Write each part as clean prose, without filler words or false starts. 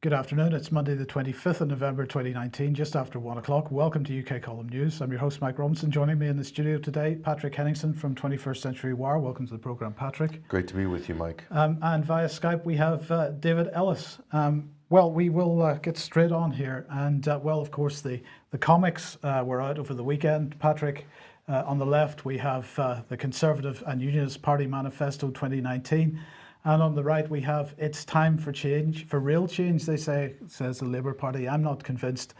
Good afternoon. It's Monday, the 25th of November 2019, just after 1 o'clock. Welcome to UK Column News. I'm your host, Mike Robinson. Joining me in the studio today, Patrick Henningsen from 21st Century Wire. Welcome to the programme, Patrick. Great to be with you, Mike. And via Skype, we have David Ellis. Well, we will get straight on here. And, well, of course, the comics were out over the weekend. Patrick, on the left, we have the Conservative and Unionist Party Manifesto 2019. And on the right, we have "It's time for change, for real change," they say, says the Labour Party. I'm not convinced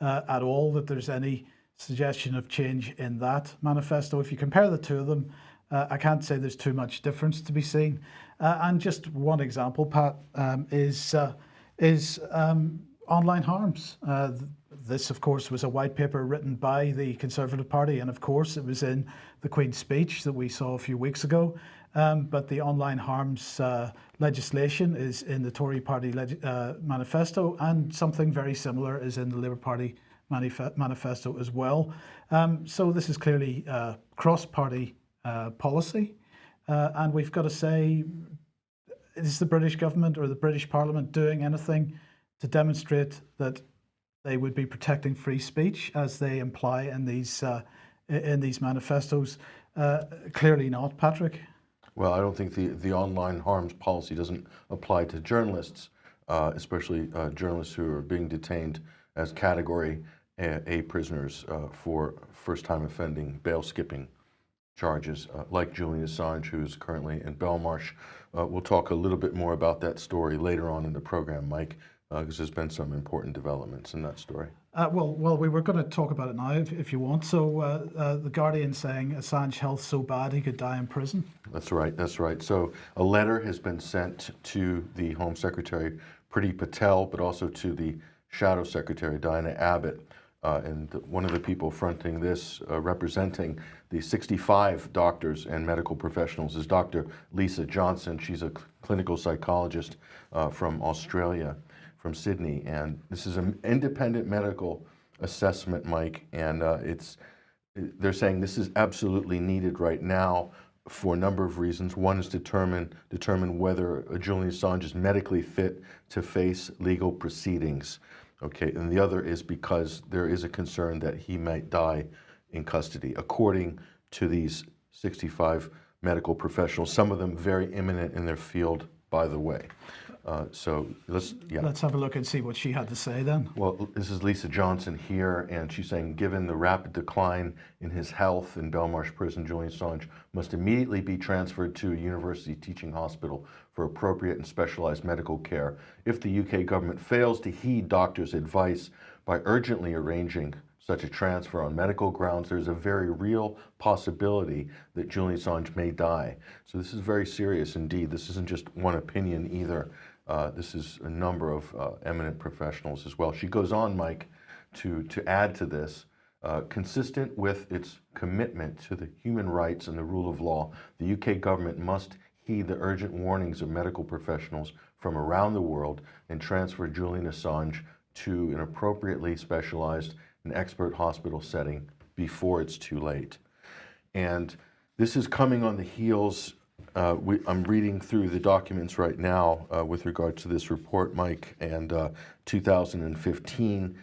at all that there's any suggestion of change in that manifesto. If you compare the two of them, I can't say there's too much difference to be seen. And just one example, Pat, is online harms. This, of course, was a white paper written by the Conservative Party, and of course it was in the Queen's speech that we saw a few weeks ago. But the online harms legislation is in the Tory Party manifesto, and something very similar is in the Labour Party manifesto as well. So this is clearly cross-party policy, and we've got to say, is the British government or the British Parliament doing anything to demonstrate that they would be protecting free speech as they imply in these manifestos? Clearly not, Patrick. Well, I don't think the online harms policy doesn't apply to journalists, especially journalists who are being detained as Category A prisoners for first-time offending, bail-skipping charges, like Julian Assange, who's currently in Belmarsh. We'll talk a little bit more about that story later on in the program, Mike, because there's been some important developments in that story. Well, we were going to talk about it now, if you want. So, the Guardian saying Assange health so bad he could die in prison. That's right. That's right. So, a letter has been sent to the Home Secretary Priti Patel, but also to the Shadow Secretary Diana Abbott. And one of the people fronting this, representing the 65 doctors and medical professionals, is Dr. Lisa Johnson. She's a clinical psychologist from Australia, from Sydney, and this is an independent medical assessment, Mike, and they're saying this is absolutely needed right now for a number of reasons. One is determine whether Julian Assange is medically fit to face legal proceedings. Okay, and the other is because there is a concern that he might die in custody, according to these 65 medical professionals, some of them very eminent in their field, by the way. So let's have a look and see what she had to say then. Well, this is Lisa Johnson here, and she's saying, given the rapid decline in his health in Belmarsh Prison, Julian Assange must immediately be transferred to a university teaching hospital for appropriate and specialized medical care. If the UK government fails to heed doctors' advice by urgently arranging such a transfer on medical grounds, there's a very real possibility that Julian Assange may die. So this is very serious indeed. This isn't just one opinion either. This is a number of eminent professionals as well. She goes on, Mike, to add to this, consistent with its commitment to the human rights and the rule of law, the UK government must heed the urgent warnings of medical professionals from around the world and transfer Julian Assange to an appropriately specialized and expert hospital setting before it's too late. And this is coming on the heels. I'm reading through the documents right now with regard to this report, Mike, and 2015,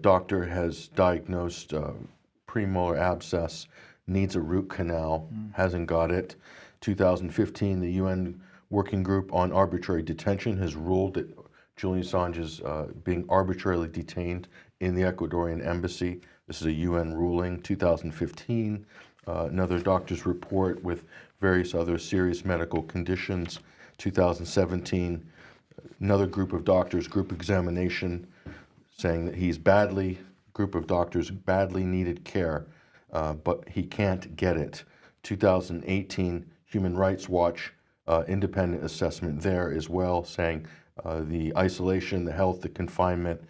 doctor has diagnosed premolar abscess, needs a root canal, hasn't got it. 2015, the UN Working Group on Arbitrary Detention has ruled that Julian Assange is being arbitrarily detained in the Ecuadorian embassy. This is a UN ruling. 2015, another doctor's report with various other serious medical conditions. 2017, another group of doctors, group examination, saying that group of doctors badly needed care, but he can't get it. 2018, Human Rights Watch, independent assessment there as well, saying the isolation, the health, the confinement,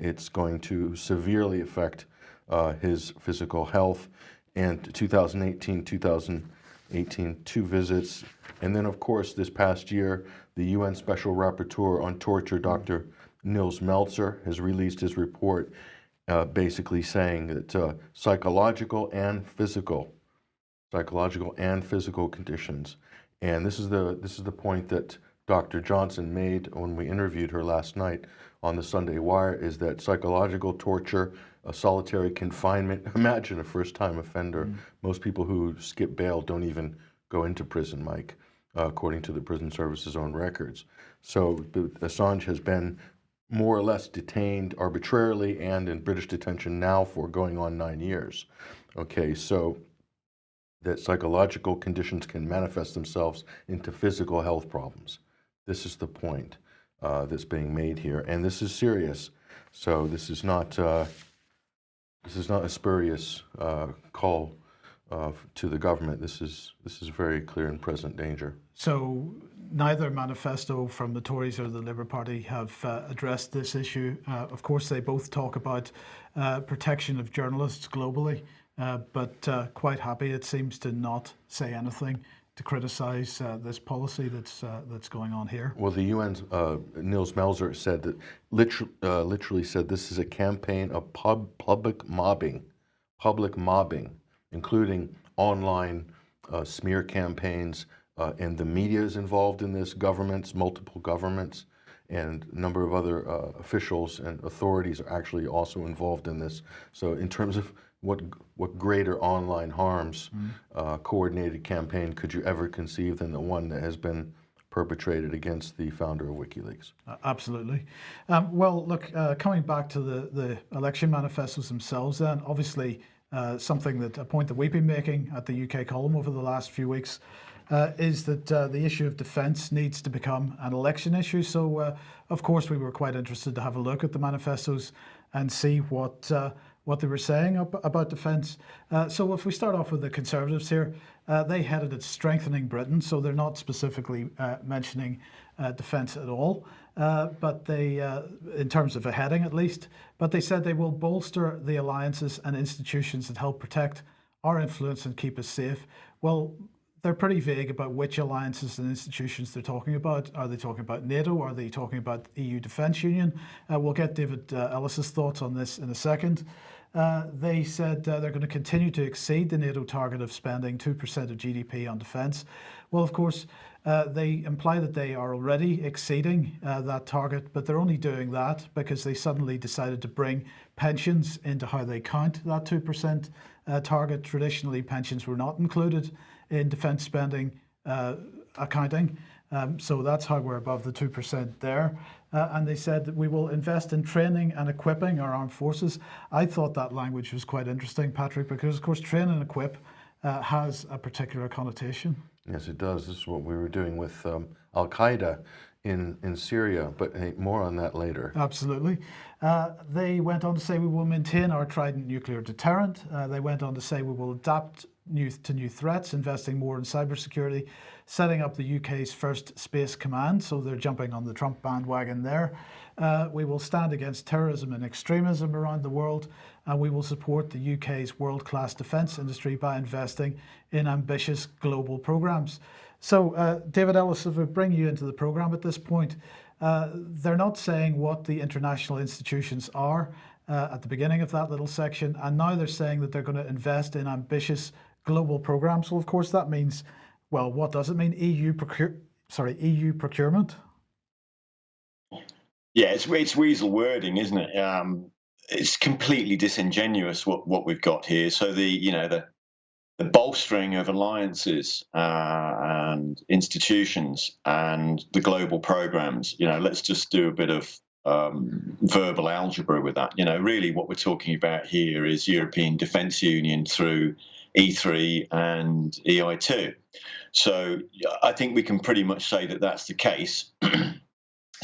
it's going to severely affect his physical health. And 2018, 2 visits. And then, of course, this past year, the UN Special Rapporteur on Torture, Dr. Nils Melzer, has released his report basically saying that psychological and physical conditions. And this is the point that Dr. Johnson made when we interviewed her last night on the Sunday Wire is that psychological torture, solitary confinement, imagine a first-time offender. Most people who skip bail don't even go into prison, Mike, according to the Prison Service's own records. So Assange has been more or less detained arbitrarily and in British detention now for going on 9 years. Okay, so that psychological conditions can manifest themselves into physical health problems. This is the point that's being made here, and this is serious. So this is not a spurious call to the government. This is very clear and present danger. So neither manifesto from the Tories or the Labour Party have addressed this issue. Of course, they both talk about protection of journalists globally, but quite happy, it seems, to not say anything to criticise this policy that's going on here. Well, the UN's Nils Melzer said that literally said this is a campaign of public mobbing, including online smear campaigns, and the media is involved in this. Multiple governments, and a number of other officials and authorities are actually also involved in this. So, in terms of what greater online harms coordinated campaign could you ever conceive than the one that has been perpetrated against the founder of WikiLeaks? Absolutely. Well, look, coming back to the election manifestos themselves, then obviously a point that we've been making at the UK column over the last few weeks is that the issue of defence needs to become an election issue. So, of course, we were quite interested to have a look at the manifestos and see what they were saying about defence. So if we start off with the Conservatives here, they headed at strengthening Britain, so they're not specifically mentioning defence at all, but they, in terms of a heading at least, but they said they will bolster the alliances and institutions that help protect our influence and keep us safe. Well, they're pretty vague about which alliances and institutions they're talking about. Are they talking about NATO? Are they talking about the EU Defence Union? We'll get David Ellis's thoughts on this in a second. They said they're going to continue to exceed the NATO target of spending 2% of GDP on defence. Well, of course, they imply that they are already exceeding that target, but they're only doing that because they suddenly decided to bring pensions into how they count that 2% target. Traditionally, pensions were not included in defence spending accounting. So that's how we're above the 2% there. And they said that we will invest in training and equipping our armed forces. I thought that language was quite interesting, Patrick, because of course train and equip has a particular connotation. Yes, it does. This is what we were doing with Al-Qaeda in Syria, but hey, more on that later. Absolutely. They went on to say we will maintain our Trident nuclear deterrent. They went on to say we will adapt to new threats, investing more in cybersecurity, setting up the UK's first space command, so they're jumping on the Trump bandwagon there. We will stand against terrorism and extremism around the world, and we will support the UK's world-class defence industry by investing in ambitious global programmes. So, David Ellis, if we bring you into the programme at this point, they're not saying what the international institutions are at the beginning of that little section, and now they're saying that they're going to invest in ambitious global programs. Well, of course, that means, well, what does it mean? EU procurement? Yeah, it's weasel wording, isn't it? It's completely disingenuous what we've got here. So the bolstering of alliances and institutions and the global programs. Let's just do a bit of verbal algebra with that. Really, what we're talking about here is European Defence Union through E3 and EI2. So I think we can pretty much say that that's the case.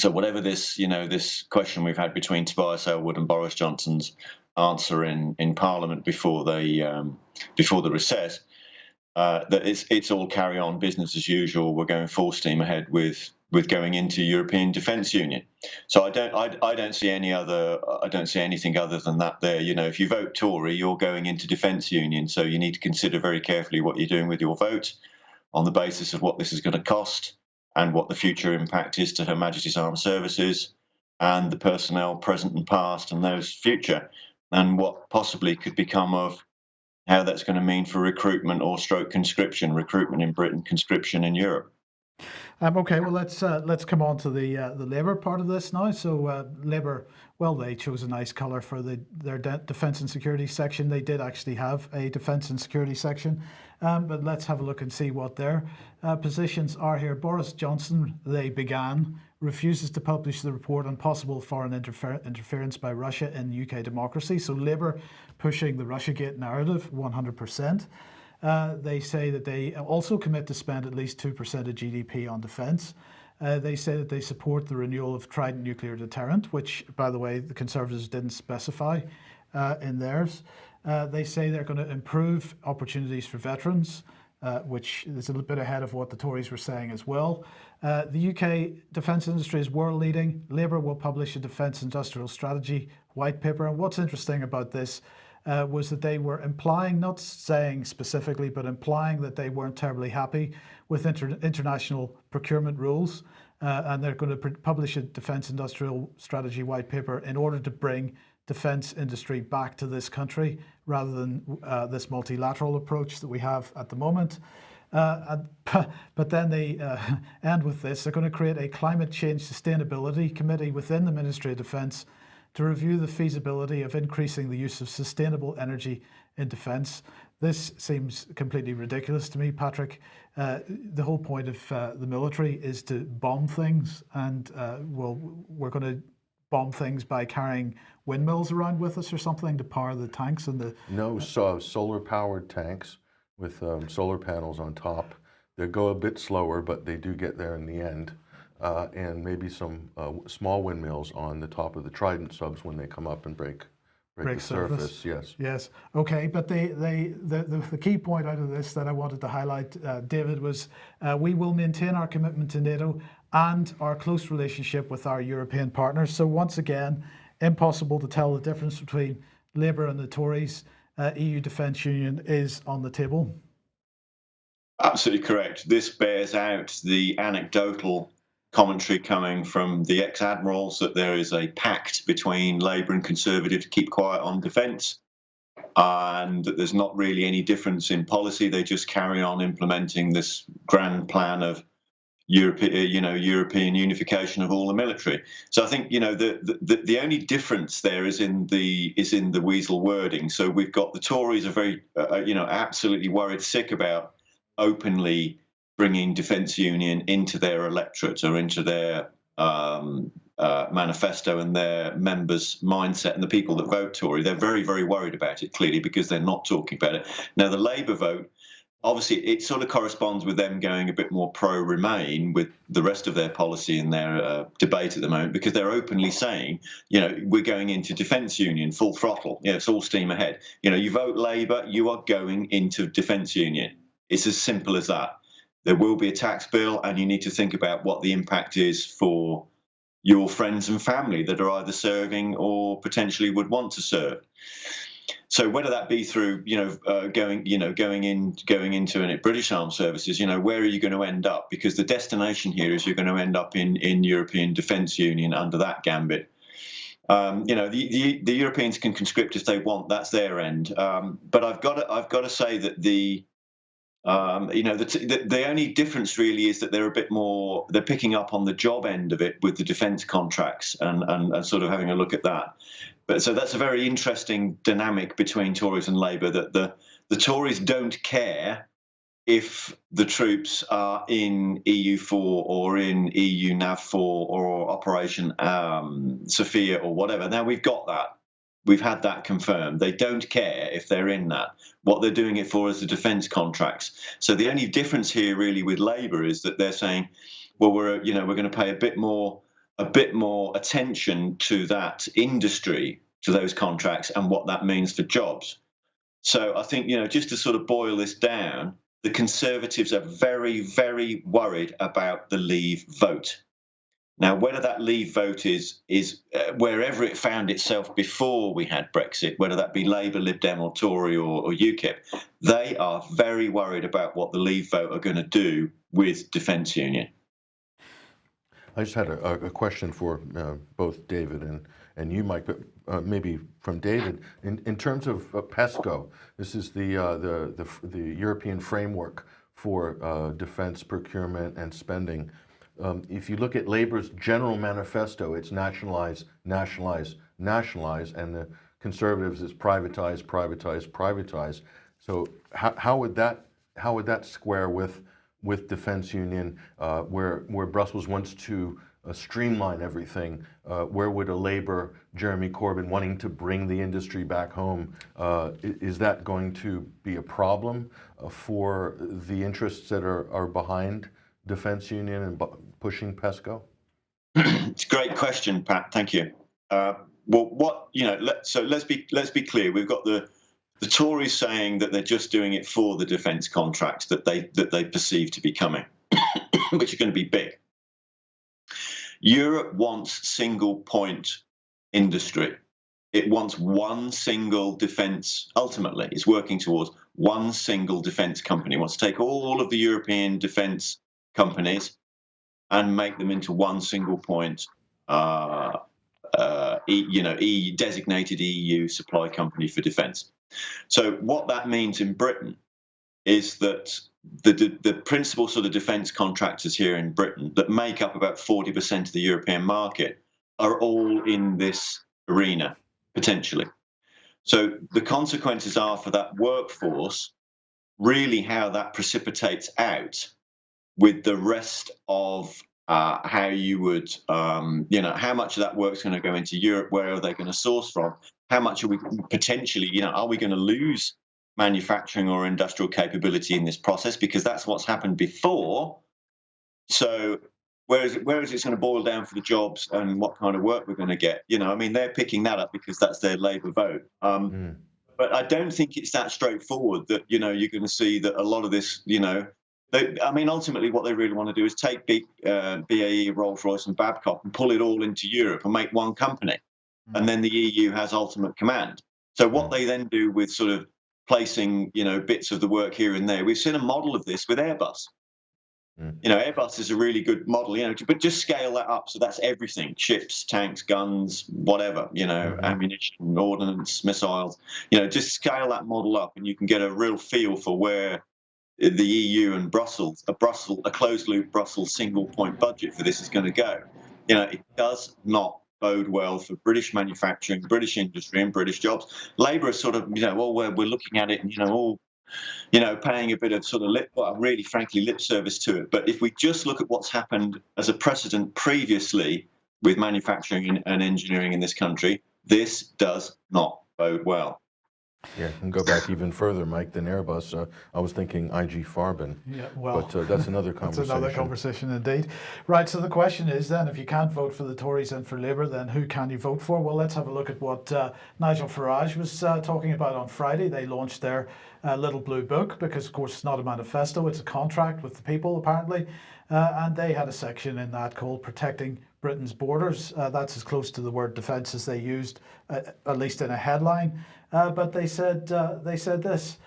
So whatever this question we've had between Tobias Ellwood and Boris Johnson's answer in Parliament before the recess, that it's all carry on business as usual. We're going full steam ahead with going into European Defence Union. So I don't see anything other than that there. If you vote Tory, you're going into Defence Union, so you need to consider very carefully what you're doing with your vote on the basis of what this is going to cost and what the future impact is to Her Majesty's Armed Services and the personnel present and past and those future, and what possibly could become of how that's going to mean for recruitment or stroke conscription, recruitment in Britain, conscription in Europe. Okay, well let's come on to the Labour part of this now. So Labour, well, they chose a nice colour for their defence and security section. They did actually have a defence and security section, but let's have a look and see what their positions are here. Boris Johnson, they began, refuses to publish the report on possible foreign interference by Russia in UK democracy. So Labour pushing the Russiagate narrative 100%. They say that they also commit to spend at least 2% of GDP on defence. They say that they support the renewal of Trident nuclear deterrent, which, by the way, the Conservatives didn't specify in theirs. They say they're going to improve opportunities for veterans, which is a little bit ahead of what the Tories were saying as well. The UK defence industry is world leading. Labour will publish a defence industrial strategy white paper. And what's interesting about this was that they were implying, not saying specifically, but implying that they weren't terribly happy with international procurement rules. And they're going to publish a defence industrial strategy white paper in order to bring defence industry back to this country rather than this multilateral approach that we have at the moment. But then they end with this. They're going to create a climate change sustainability committee within the Ministry of Defence to review the feasibility of increasing the use of sustainable energy in defence. This seems completely ridiculous to me, Patrick. The whole point of the military is to bomb things, and we're going to bomb things by carrying windmills around with us or something to power the tanks and the... No, solar-powered tanks with solar panels on top. They go a bit slower, but they do get there in the end. And maybe some small windmills on the top of the Trident subs when they come up and break the surface. Yes. Yes. Okay. But the key point out of this that I wanted to highlight, David, was we will maintain our commitment to NATO and our close relationship with our European partners. So once again, impossible to tell the difference between Labour and the Tories. EU Defence Union is on the table. Absolutely correct. This bears out the anecdotal commentary coming from the ex-admirals that there is a pact between Labour and Conservative to keep quiet on defence, and that there's not really any difference in policy. They just carry on implementing this grand plan of European unification of all the military. So I think the only difference there is in the weasel wording. So we've got the Tories are very absolutely worried sick about openly bringing Defence Union into their electorate or into their manifesto and their members' mindset, and the people that vote Tory, they're very, very worried about it, clearly, because they're not talking about it. Now, the Labour vote, obviously, it sort of corresponds with them going a bit more pro-Remain with the rest of their policy in their debate at the moment, because they're openly saying, we're going into Defence Union full throttle. It's all steam ahead. You vote Labour, you are going into Defence Union. It's as simple as that. There will be a tax bill, and you need to think about what the impact is for your friends and family that are either serving or potentially would want to serve. So whether that be through, going into an British Armed Services, where are you going to end up? Because the destination here is you're going to end up in European Defence Union under that gambit. The Europeans can conscript if they want. That's their end. But I've got to say that the only difference really is that they're picking up on the job end of it with the defence contracts and sort of having a look at that. But so that's a very interesting dynamic between Tories and Labour, that the Tories don't care if the troops are in EU4 or in EU NAV4 or Operation Sophia or whatever. Now we've got that. We've had that confirmed. They don't care if they're in that. What they're doing it for is the defence contracts. So the only difference here really with Labour is that they're saying, well, we're going to pay a bit more attention to that industry, to those contracts and what that means for jobs. So I think, just to sort of boil this down, the Conservatives are very, very worried about the Leave vote. Now, whether that Leave vote is wherever it found itself before we had Brexit, whether that be Labour, Lib Dem or Tory or UKIP, they are very worried about what the Leave vote are going to do with Defence Union. I just had a question for both David and you, Mike, but maybe from David. In terms of PESCO, this is the European framework for defense procurement and spending. If you look at Labor's general manifesto, it's nationalize, nationalize, nationalize, and the Conservatives is privatize, privatize, privatize. So how would that square with defense union, where Brussels wants to streamline everything? Where would a Labour Jeremy Corbyn wanting to bring the industry back home, is that going to be a problem for the interests that are behind defense union and pushing PESCO? It's a great question, Pat. Thank you. Let's be clear. We've got the Tories saying that they're just doing it for the defence contracts that they perceive to be coming, which are going to be big. Europe wants single point industry. It wants one single defence. Ultimately, it's working towards one single defence company. It wants to take all of the European defence companies and make them into one single point, designated EU supply company for defence. So what that means in Britain is that the principal sort of defence contractors here in Britain that make up about 40% of the European market are all in this arena, potentially. So the consequences are for that workforce, really how that precipitates out with the rest of how you would, how much of that work's going to go into Europe, where are they going to source from, how much are we potentially, are we going to lose manufacturing or industrial capability in this process, because that's what's happened before. So where is it going to boil down for the jobs and what kind of work we're going to get? They're picking that up because that's their Labour vote. But I don't think it's that straightforward that, you're going to see that a lot of this, ultimately what they really want to do is take BAE, Rolls-Royce and Babcock and pull it all into Europe and make one company. And then the EU has ultimate command. So what they then do with sort of placing, bits of the work here and there, we've seen a model of this with Airbus. Airbus is a really good model, but just scale that up. So that's everything: ships, tanks, guns, whatever, ammunition, ordnance, missiles, just scale that model up and you can get a real feel for where the EU and Brussels, a closed loop Brussels single point budget for this is going to go. It does not bode well for British manufacturing, British industry and British jobs. Labour is sort of, we're looking at it and, paying a bit of sort of lip service to it. But if we just look at what's happened as a precedent previously with manufacturing and engineering in this country, this does not bode well. Yeah, and go back even further, Mike, than Airbus. I was thinking IG Farben. Yeah, well, but that's another conversation. That's another conversation indeed. Right, so the question is then, if you can't vote for the Tories and for Labour, then who can you vote for? Well, let's have a look at what Nigel Farage was talking about on Friday. They launched their little blue book because, of course, it's not a manifesto, it's a contract with the people, apparently. And they had a section in that called Protecting Britain's Borders. That's as close to the word defence as they used, at least in a headline. But they said this: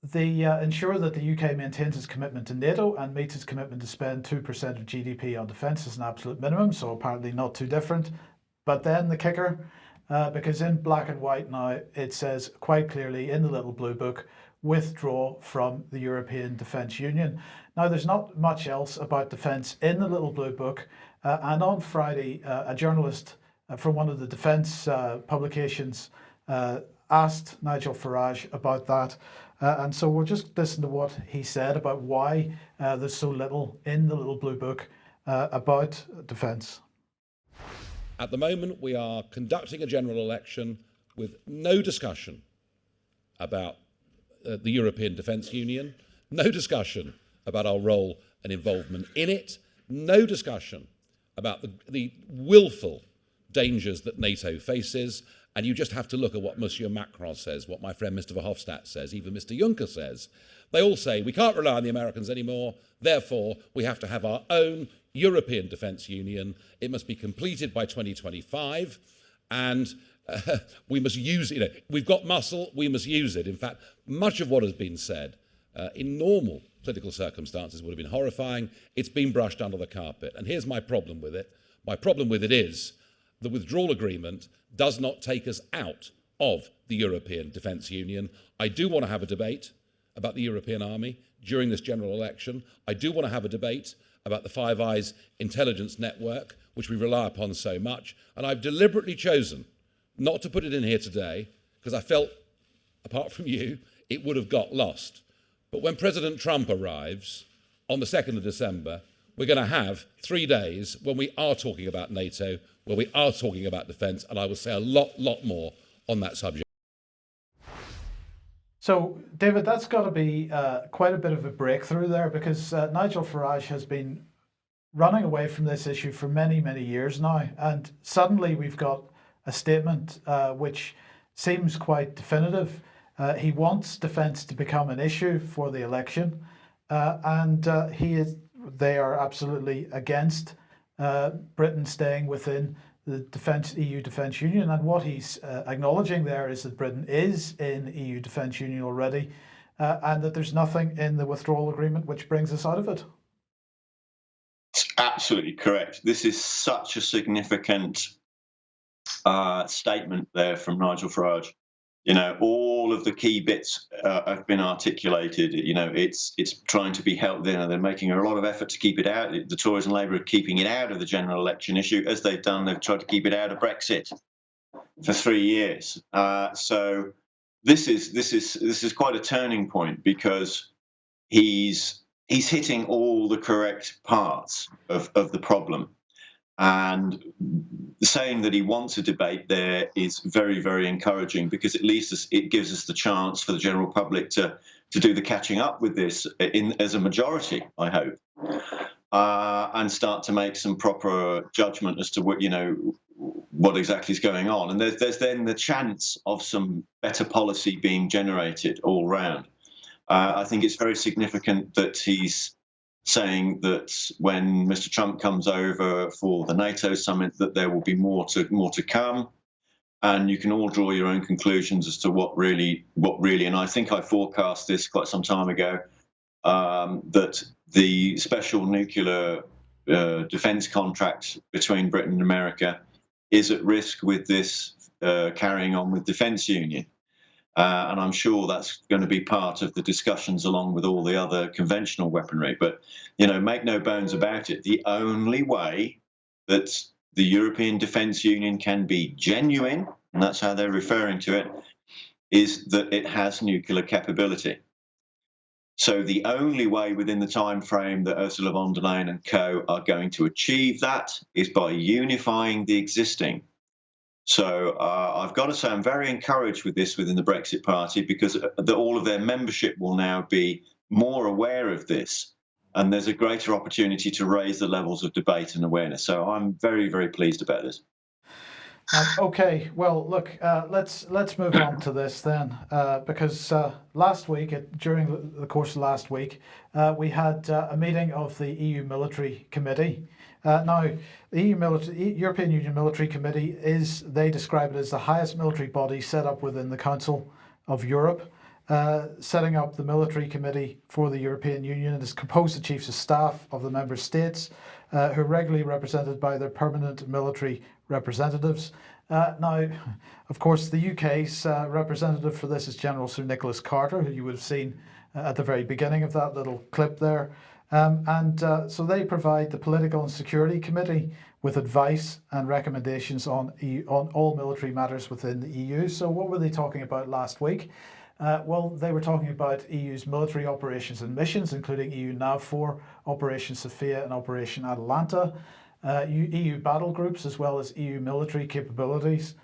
they ensure that the UK maintains its commitment to NATO and meets its commitment to spend 2% of GDP on defence as an absolute minimum. So apparently not too different. But then the kicker, because in black and white now it says quite clearly in the little blue book, withdraw from the European Defence Union. Now, there's not much else about defence in the little blue book. And on Friday, a journalist from one of the defence publications asked Nigel Farage about that. And so we'll just listen to what he said about why there's so little in the little blue book about defence. At the moment, we are conducting a general election with no discussion about the European Defence Union, no discussion about our role and involvement in it, no discussion about the willful dangers that NATO faces. And you just have to look at what Monsieur Macron says, what my friend Mr. Verhofstadt says, even Mr. Juncker says. They all say we can't rely on the Americans anymore, therefore we have to have our own European Defence Union. It must be completed by 2025, and we must use it. We've got muscle, we must use it. In fact, much of what has been said in normal political circumstances would have been horrifying. It's been brushed under the carpet. And here's my problem with it. My problem with it is the withdrawal agreement does not take us out of the European Defence Union. I do want to have a debate about the European army during this general election. I do want to have a debate about the Five Eyes intelligence network, which we rely upon so much. And I've deliberately chosen not to put it in here today because I felt, apart from you, it would have got lost. But when President Trump arrives on the 2nd of December, we're going to have 3 days when we are talking about NATO, where we are talking about defence, and I will say a lot more on that subject. So, David, that's got to be quite a bit of a breakthrough there, because Nigel Farage has been running away from this issue for many, many years now. And suddenly we've got a statement which seems quite definitive. He wants defence to become an issue for the election. They are absolutely against Britain staying within the EU Defence Union. And what he's acknowledging there is that Britain is in EU Defence Union already, and that there's nothing in the withdrawal agreement which brings us out of it. It's absolutely correct. This is such a significant statement there from Nigel Farage. You know, all of the key bits have been articulated. You know, it's trying to be held. You know, they're making a lot of effort to keep it out. The Tories and Labour are keeping it out of the general election issue, as they've done. They've tried to keep it out of Brexit for 3 years. So this is quite a turning point, because he's hitting all the correct parts of the problem. And saying that he wants a debate there is very, very encouraging, because at least it gives us the chance for the general public to do the catching up with this as a majority, I hope, and start to make some proper judgment as to what exactly is going on. And there's then the chance of some better policy being generated all round. I think it's very significant that he's saying that when Mr. Trump comes over for the NATO summit, that there will be more to come, and you can all draw your own conclusions as to what really. And I think I forecast this quite some time ago, that the special nuclear defence contract between Britain and America is at risk with this carrying on with defence union. And I'm sure that's going to be part of the discussions along with all the other conventional weaponry. But, make no bones about it. The only way that the European Defence Union can be genuine, and that's how they're referring to it, is that it has nuclear capability. So the only way within the time frame that Ursula von der Leyen and co are going to achieve that is by unifying the existing. So I've got to say I'm very encouraged with this within the Brexit Party, because all of their membership will now be more aware of this, and there's a greater opportunity to raise the levels of debate and awareness. So I'm very, very pleased about this. Okay, well, look, let's move on to this then, because last week, during the course of last week, we had a meeting of the EU Military Committee. Now, the European Union Military Committee they describe it as the highest military body set up within the Council of Europe. Setting up the Military Committee for the European Union, it is composed of chiefs of staff of the member states, who are regularly represented by their permanent military representatives. Now, of course, the UK's representative for this is General Sir Nicholas Carter, who you would have seen at the very beginning of that little clip there. So they provide the Political and Security Committee with advice and recommendations on all military matters within the EU. So what were they talking about last week? Well, they were talking about EU's military operations and missions, including EU NAVFOR, Operation Sophia and Operation Atalanta, EU battle groups, as well as EU military capabilities,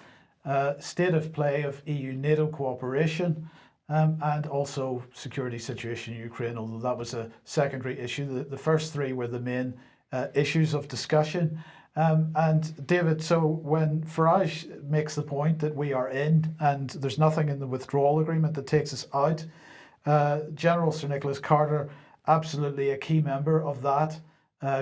state of play of EU-NATO cooperation, and also security situation in Ukraine, although that was a secondary issue. The first three were the main issues of discussion. And David, so when Farage makes the point that we are in and there's nothing in the withdrawal agreement that takes us out, General Sir Nicholas Carter, absolutely a key member of that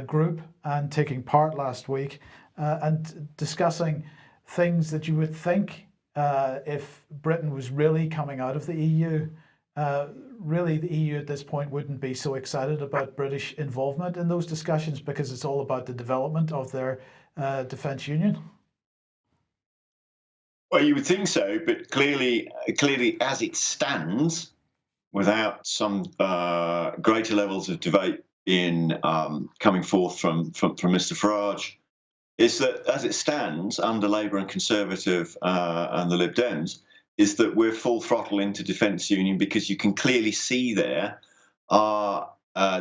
group and taking part last week and discussing things that you would think if Britain was really coming out of the EU, really the EU at this point wouldn't be so excited about British involvement in those discussions, because it's all about the development of their defence union. Well, you would think so, but clearly, as it stands, without some greater levels of debate in coming forth from Mr. Farage, is that as it stands under Labour and Conservative and the Lib Dems, is that we're full throttle into defence union, because you can clearly see there our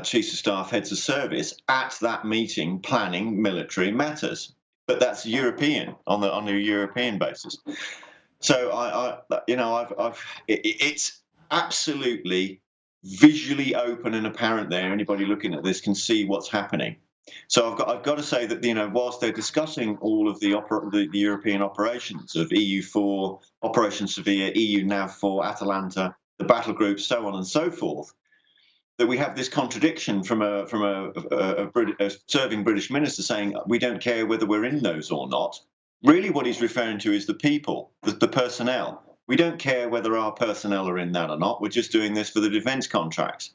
chiefs of staff, heads of service at that meeting planning military matters. But that's European on a European basis. So it's absolutely visually open and apparent there. Anybody looking at this can see what's happening. So I've got to say that, whilst they're discussing all of the European operations of EU4, Operation Severe, EU NAV4, Atalanta, the battle groups, so on and so forth, that we have this contradiction from a serving British minister saying we don't care whether we're in those or not. Really, what he's referring to is the people, the personnel. We don't care whether our personnel are in that or not. We're just doing this for the defence contracts.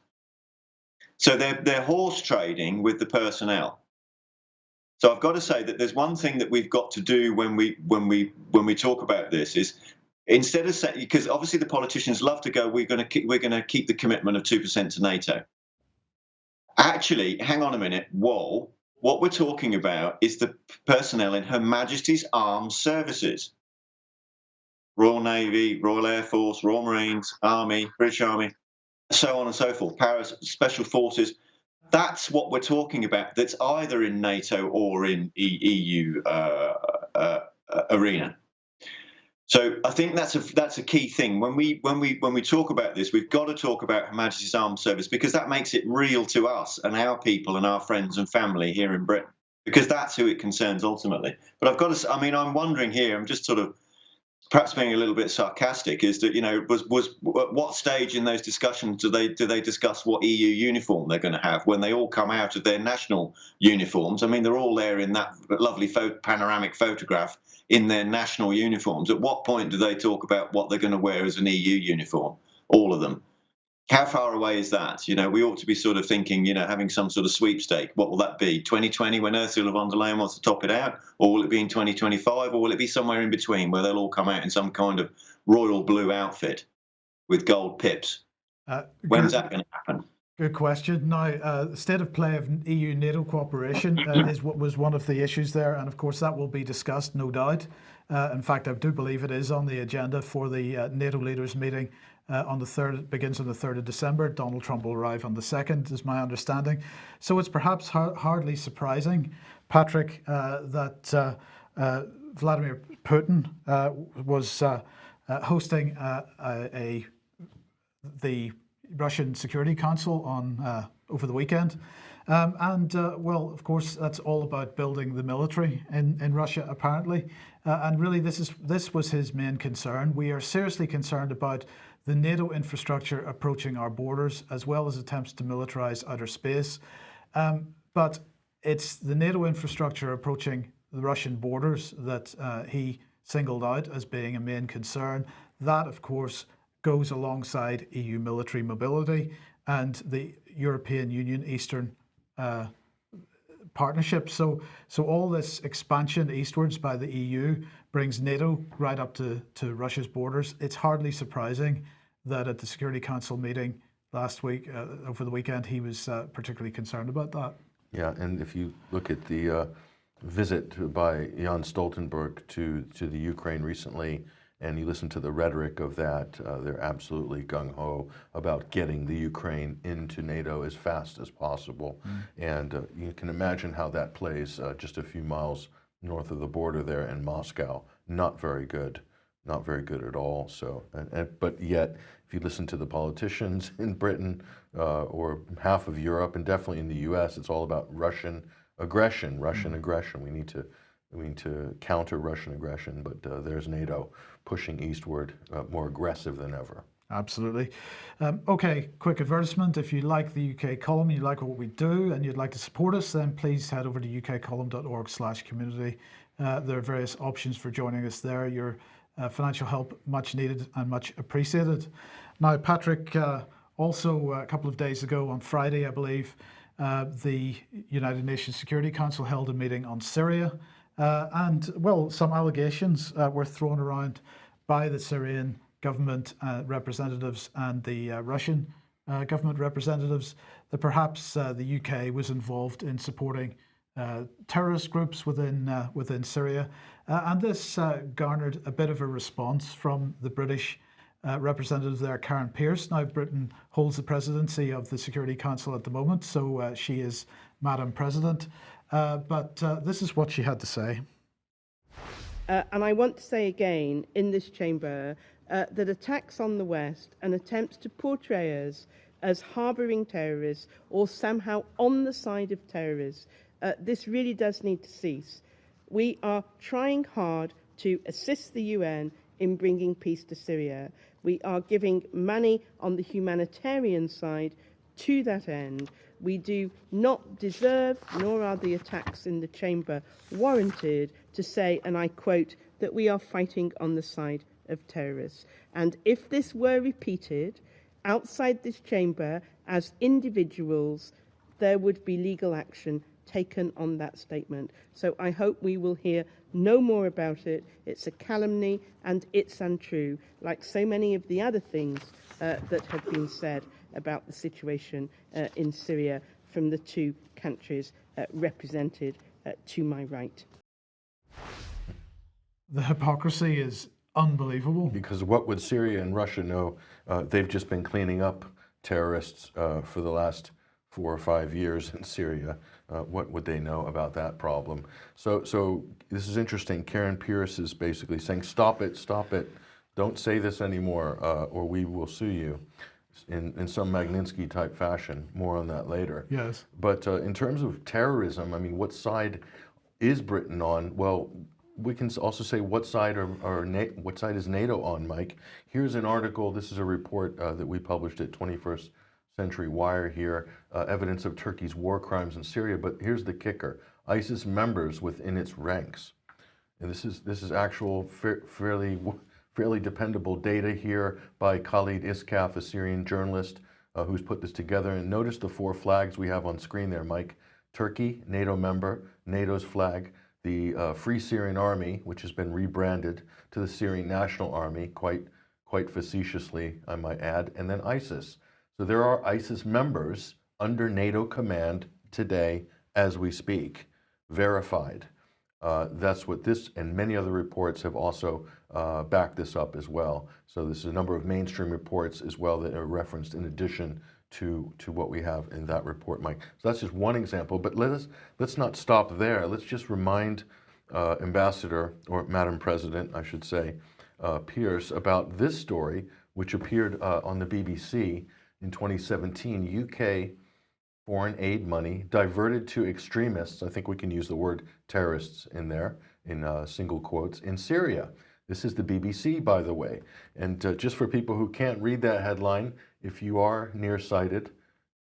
So they're horse trading with the personnel. So I've got to say that there's one thing that we've got to do when we talk about this is, instead of saying, because obviously the politicians love to go, we're going to keep the commitment of 2% to NATO. Actually, hang on a minute. Whoa. What we're talking about is the personnel in Her Majesty's Armed Services. Royal Navy, Royal Air Force, Royal Marines, Army, British Army, so on and so forth, Special Forces. That's what we're talking about. That's either in NATO or in EU arena. So I think that's a key thing. When we talk about this, we've got to talk about Her Majesty's Armed Service, because that makes it real to us and our people and our friends and family here in Britain, because that's who it concerns ultimately. But I've got to, I'm wondering here, I'm just sort of perhaps being a little bit sarcastic, is that, was at what stage in those discussions do they discuss what EU uniform they're going to have when they all come out of their national uniforms? I mean, they're all there in that lovely panoramic photograph in their national uniforms. At what point do they talk about what they're going to wear as an EU uniform? All of them. How far away is that? We ought to be sort of thinking, having some sort of sweepstake. What will that be? 2020, when Ursula von der Leyen wants to top it out? Or will it be in 2025? Or will it be somewhere in between, where they'll all come out in some kind of royal blue outfit with gold pips? When's that going to happen? Good question. Now, the state of play of EU-NATO cooperation is what was one of the issues there, and of course that will be discussed, no doubt. In fact, I do believe it is on the agenda for the NATO leaders meeting on the 3rd. It begins on the 3rd of December. Donald Trump will arrive on the 2nd, is my understanding. So it's perhaps hardly surprising, Patrick, that Vladimir Putin was hosting the Russian Security Council on over the weekend. Well, of course, that's all about building the military in Russia, apparently. And really, this was his main concern. We are seriously concerned about the NATO infrastructure approaching our borders, as well as attempts to militarize outer space. But it's the NATO infrastructure approaching the Russian borders that he singled out as being a main concern. That, of course, goes alongside EU military mobility and the European Union Eastern partnership. So all this expansion eastwards by the EU brings NATO right up to Russia's borders. It's hardly surprising that at the Security Council meeting last week, over the weekend, he was particularly concerned about that. Yeah, and if you look at the visit by Jan Stoltenberg to the Ukraine recently, and you listen to the rhetoric of that, they're absolutely gung-ho about getting the Ukraine into NATO as fast as possible. And you can imagine how that plays just a few miles north of the border there in Moscow. Not very good. Not very good at all. So, but yet, if you listen to the politicians in Britain or half of Europe, and definitely in the U.S., it's all about Russian aggression. We need to counter Russian aggression, but there's NATO pushing eastward, more aggressive than ever. Absolutely. Okay, quick advertisement. If you like the UK Column, you like what we do, and you'd like to support us, then please head over to ukcolumn.org/community. There are various options for joining us there. Your financial help much needed and much appreciated. Now, Patrick, also a couple of days ago on Friday, I believe, the United Nations Security Council held a meeting on Syria. And, well, some allegations were thrown around by the Syrian government representatives and the Russian government representatives that perhaps the UK was involved in supporting terrorist groups within Syria, and this garnered a bit of a response from the British representative there, Karen Pierce. Now Britain holds the presidency of the Security Council at the moment, so she is Madam President. But this is what she had to say. And I want to say again in this chamber that attacks on the West and attempts to portray us as harbouring terrorists or somehow on the side of terrorists, this really does need to cease. We are trying hard to assist the UN in bringing peace to Syria. We are giving money on the humanitarian side to that end. We do not deserve, nor are the attacks in the chamber warranted, to say, and I quote, that we are fighting on the side of terrorists. And if this were repeated outside this chamber as individuals, there would be legal action taken on that statement. So I hope we will hear no more about it. It's a calumny and it's untrue, like so many of the other things that have been said about the situation in Syria from the two countries represented to my right. The hypocrisy is unbelievable. Because what would Syria and Russia know? They've just been cleaning up terrorists for the last 4 or 5 years in Syria. What would they know about that problem? So this is interesting. Karen Pierce is basically saying, stop it, don't say this anymore, or we will sue you, in some Magnitsky type fashion. More on that later. Yes. But in terms of terrorism, I mean, what side is Britain on? Well, we can also say what side what side is NATO on, Mike? Here's an article. This is a report that we published at 21st Century Wire here, evidence of Turkey's war crimes in Syria. But here's the kicker: ISIS members within its ranks, and this is actual fairly dependable data here by Khalid Iskaf, a Syrian journalist who's put this together. And notice the 4 flags we have on screen there, Mike. Turkey, NATO member, NATO's flag. The Free Syrian Army, which has been rebranded to the Syrian National Army, quite facetiously, I might add, and then ISIS. So there are ISIS members under NATO command today as we speak, verified. That's what this and many other reports have also backed this up as well. So this is a number of mainstream reports as well that are referenced in addition to what we have in that report, Mike. So that's just one example, but let's not stop there. Let's just remind Ambassador, or Madam President, I should say, Pierce, about this story, which appeared on the BBC in 2017. UK foreign aid money diverted to extremists, I think we can use the word terrorists in there, in single quotes, in Syria. This is the BBC, by the way. And just for people who can't read that headline, if you are nearsighted,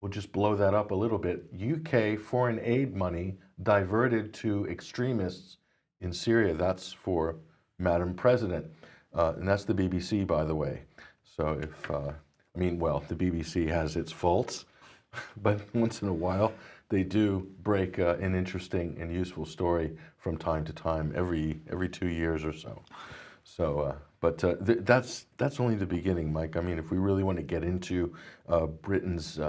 we'll just blow that up a little bit. UK foreign aid money diverted to extremists in Syria. That's for Madam President. And that's the BBC, by the way. So if, the BBC has its faults, but once in a while, they do break an interesting and useful story from time to time, every 2 years or so. So, that's only the beginning, Mike. I mean, if we really want to get into Britain's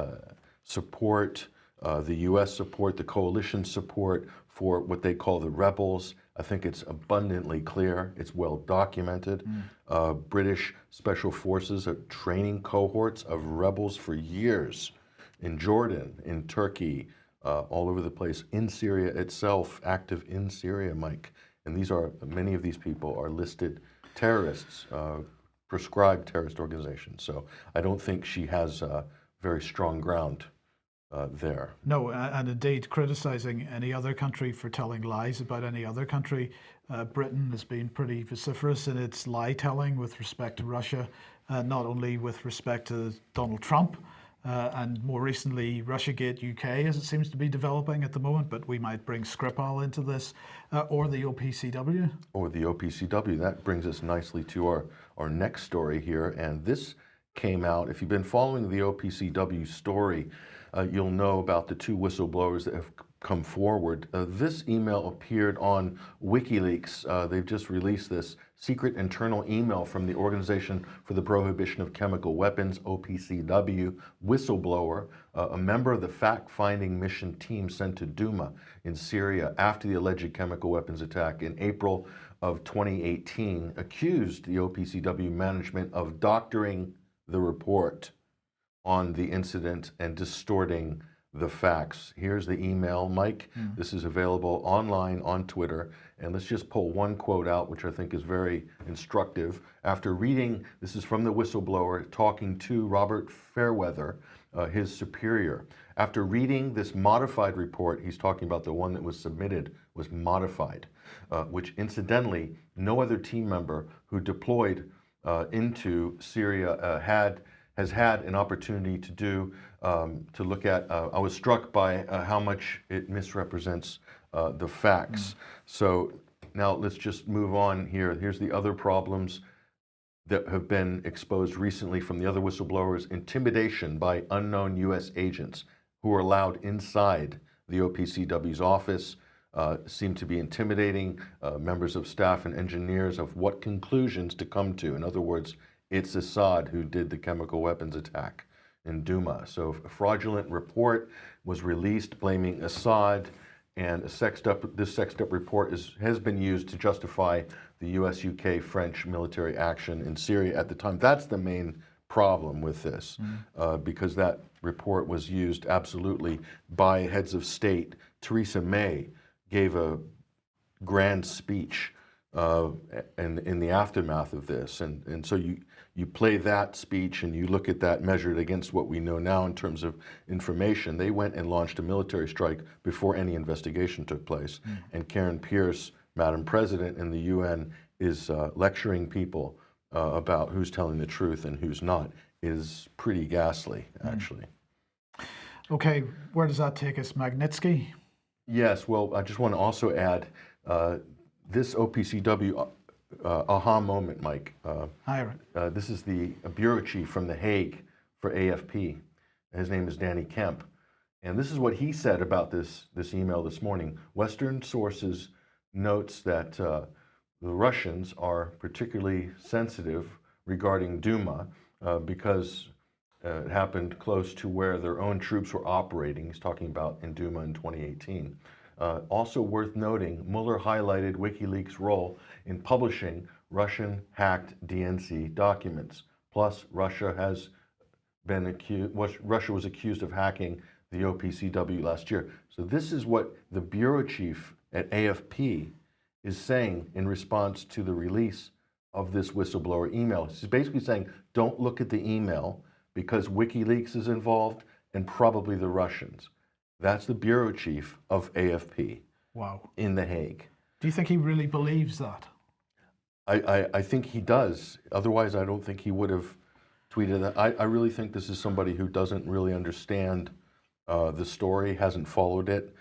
support, the U.S. support, the coalition support for what they call the rebels, I think it's abundantly clear. It's well documented. British special forces are training cohorts of rebels for years in Jordan, in Turkey, all over the place, in Syria itself, active in Syria, Mike. And many of these people are listed terrorists, prescribed terrorist organizations. So I don't think she has very strong ground there. No, and indeed, criticising any other country for telling lies about any other country. Britain has been pretty vociferous in its lie-telling with respect to Russia, not only with respect to Donald Trump, and more recently Russiagate UK, as it seems to be developing at the moment, but we might bring Skripal into this, or the OPCW. Or the OPCW. That brings us nicely to our next story here, and this came out, if you've been following the OPCW story, you'll know about the 2 whistleblowers that have come forward. This email appeared on WikiLeaks. They've just released this secret internal email from the Organization for the Prohibition of Chemical Weapons, OPCW, whistleblower, a member of the fact-finding mission team sent to Duma in Syria after the alleged chemical weapons attack in April of 2018, accused the OPCW management of doctoring the report on the incident and distorting the facts. Here's the email, Mike. This is available online on Twitter. And let's just pull one quote out, which I think is very instructive. After reading, this is from the whistleblower talking to Robert Fairweather, his superior. After reading this modified report, he's talking about the one that was submitted was modified, which incidentally, no other team member who deployed into Syria has had an opportunity to do, to look at. I was struck by how much it misrepresents the facts. So now let's just move on here. Here's the other problems that have been exposed recently from the other whistleblowers: intimidation by unknown U.S. agents who are allowed inside the OPCW's office, seem to be intimidating members of staff and engineers of what conclusions to come to. In other words, it's Assad who did the chemical weapons attack in Duma. So a fraudulent report was released blaming Assad, and this sexed up report has been used to justify the US, UK, French military action in Syria at the time. That's the main problem with this, because that report was used absolutely by heads of state. Theresa May gave a grand speech in the aftermath of this, and so you play that speech and you look at that measured against what we know now in terms of information. They went and launched a military strike before any investigation took place. And Karen Pierce, Madam President in the UN, is lecturing people about who's telling the truth and who's not, is pretty ghastly, actually. Okay, where does that take us, Magnitsky? Yes, well, I just want to also add this OPCW aha moment, Mike. This is the bureau chief from The Hague for AFP. His name is Danny Kemp. And this is what he said about this email this morning. Western sources notes that the Russians are particularly sensitive regarding Duma because it happened close to where their own troops were operating. He's talking about in Duma in 2018. Also worth noting, Mueller highlighted WikiLeaks' role in publishing Russian-hacked DNC documents. Plus, Russia was accused of hacking the OPCW last year. So this is what the bureau chief at AFP is saying in response to the release of this whistleblower email. He's basically saying, don't look at the email because WikiLeaks is involved and probably the Russians. That's the bureau chief of AFP. Wow. In The Hague. Do you think he really believes that? I think he does. Otherwise, I don't think he would have tweeted that. I really think this is somebody who doesn't really understand the story, hasn't followed it,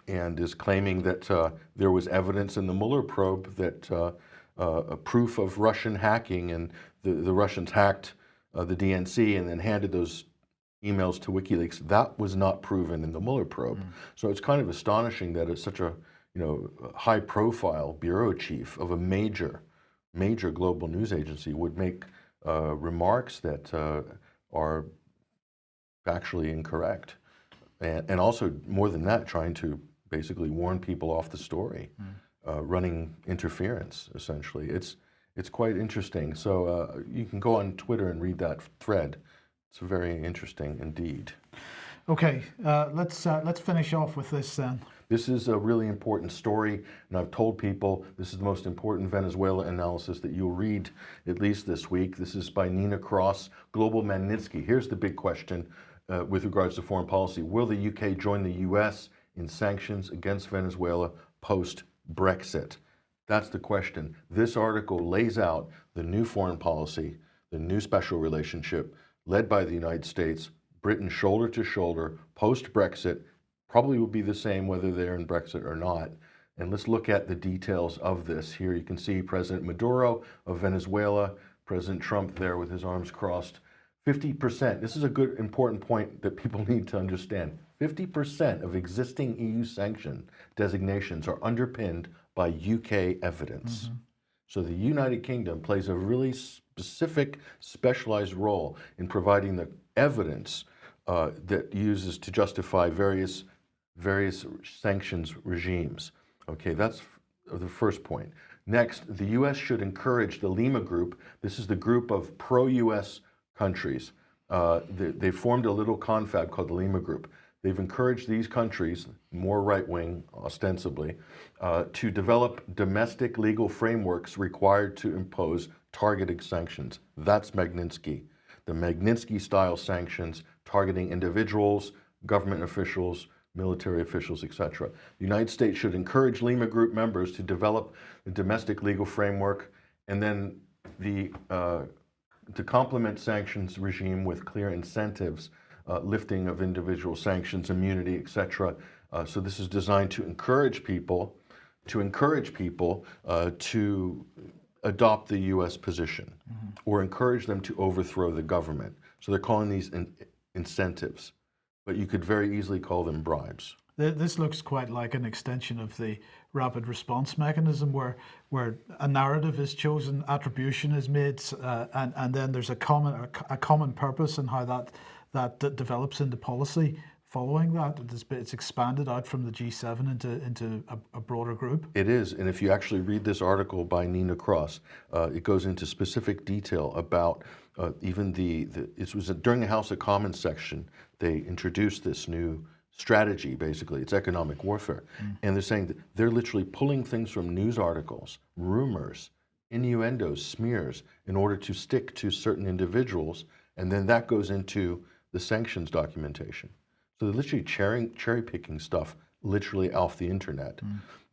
and is claiming that there was evidence in the Mueller probe that a proof of Russian hacking, and the Russians hacked the DNC and then handed those emails to WikiLeaks. That was not proven in the Mueller probe. So it's kind of astonishing that it's such a high-profile bureau chief of a major global news agency would make remarks that are factually incorrect, and also more than that, trying to basically warn people off the story, running interference. Essentially, it's quite interesting. So you can go on Twitter and read that thread. It's very interesting indeed. Okay, let's finish off with this then. This is a really important story, and I've told people this is the most important Venezuela analysis that you'll read at least this week. This is by Nina Cross, Global Magnitsky. Here's the big question with regards to foreign policy. Will the UK join the US in sanctions against Venezuela post-Brexit? That's the question. This article lays out the new foreign policy, the new special relationship led by the United States, Britain shoulder to shoulder, post-Brexit, probably will be the same whether they're in Brexit or not. And let's look at the details of this. Here you can see President Maduro of Venezuela, President Trump there with his arms crossed. 50%, this is a good important point that people need to understand. 50% of existing EU sanction designations are underpinned by UK evidence. So the United Kingdom plays a really specific, specialized role in providing the evidence that uses to justify various sanctions regimes. Okay, that's the first point. Next, the U.S. should encourage the Lima Group. This is the group of pro-U.S. countries. They formed a little confab called the Lima Group. They've encouraged these countries, more right-wing ostensibly, to develop domestic legal frameworks required to impose targeted sanctions. That's Magnitsky. The Magnitsky-style sanctions targeting individuals, government officials, military officials, etc. The United States should encourage Lima Group members to develop a domestic legal framework, and then to complement sanctions regime with clear incentives, lifting of individual sanctions, immunity, etc. So this is designed to encourage people to adopt the U.S. position, or encourage them to overthrow the government. So they're calling these incentives, but you could very easily call them bribes. This looks quite like an extension of the rapid response mechanism, where a narrative is chosen, attribution is made, and then there's a common purpose in how that develops into policy. Following that, it's expanded out from the G7 into a broader group. It is, and if you actually read this article by Nina Cross, it goes into specific detail about even it was during the House of Commons section, they introduced this new strategy, basically. It's economic warfare. And they're saying that they're literally pulling things from news articles, rumors, innuendos, smears, in order to stick to certain individuals, and then that goes into the sanctions documentation. So they're literally cherry picking stuff literally off the internet.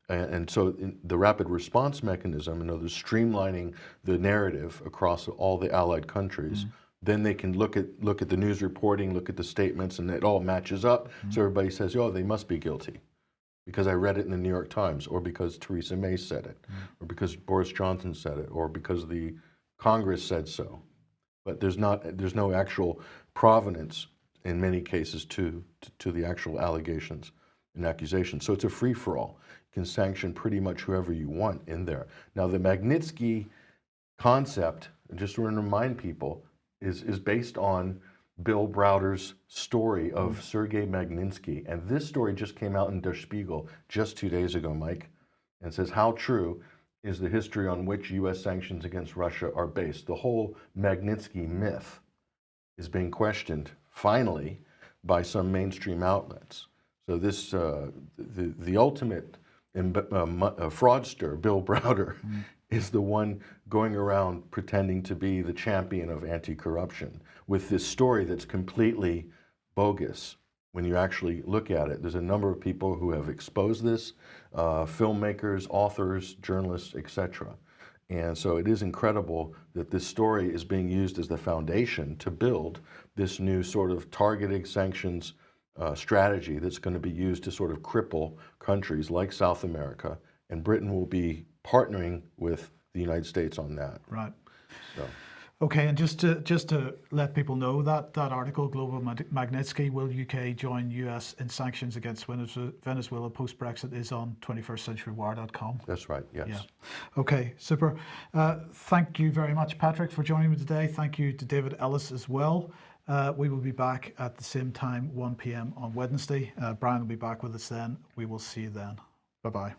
And so the rapid response mechanism, in other words, streamlining the narrative across all the allied countries, then they can look at the news reporting, look at the statements, and it all matches up. So everybody says, oh, they must be guilty because I read it in the New York Times, or because Theresa May said it, or because Boris Johnson said it, or because the Congress said so. But there's no actual provenance in many cases to the actual allegations and accusations. So it's a free-for-all. You can sanction pretty much whoever you want in there. Now the Magnitsky concept, just to remind people, is based on Bill Browder's story of Sergei Magnitsky. And this story just came out in Der Spiegel just 2 days ago, Mike, and says, how true is the history on which U.S. sanctions against Russia are based? The whole Magnitsky myth is being questioned, finally, by some mainstream outlets. So this, the ultimate fraudster, Bill Browder, is the one going around pretending to be the champion of anti-corruption with this story that's completely bogus. When you actually look at it, there's a number of people who have exposed this, filmmakers, authors, journalists, etc. And so it is incredible that this story is being used as the foundation to build this new sort of targeted sanctions strategy that's going to be used to sort of cripple countries like South America, and Britain will be partnering with the United States on that. Right. So. Okay, and just to let people know that article, Global Magnitsky, will UK join US in sanctions against Venezuela post-Brexit, is on 21stcenturywire.com. That's right, yes. Yeah. Okay, super. Thank you very much, Patrick, for joining me today. Thank you to David Ellis as well. We will be back at the same time, 1 p.m. on Wednesday. Brian will be back with us then. We will see you then. Bye-bye.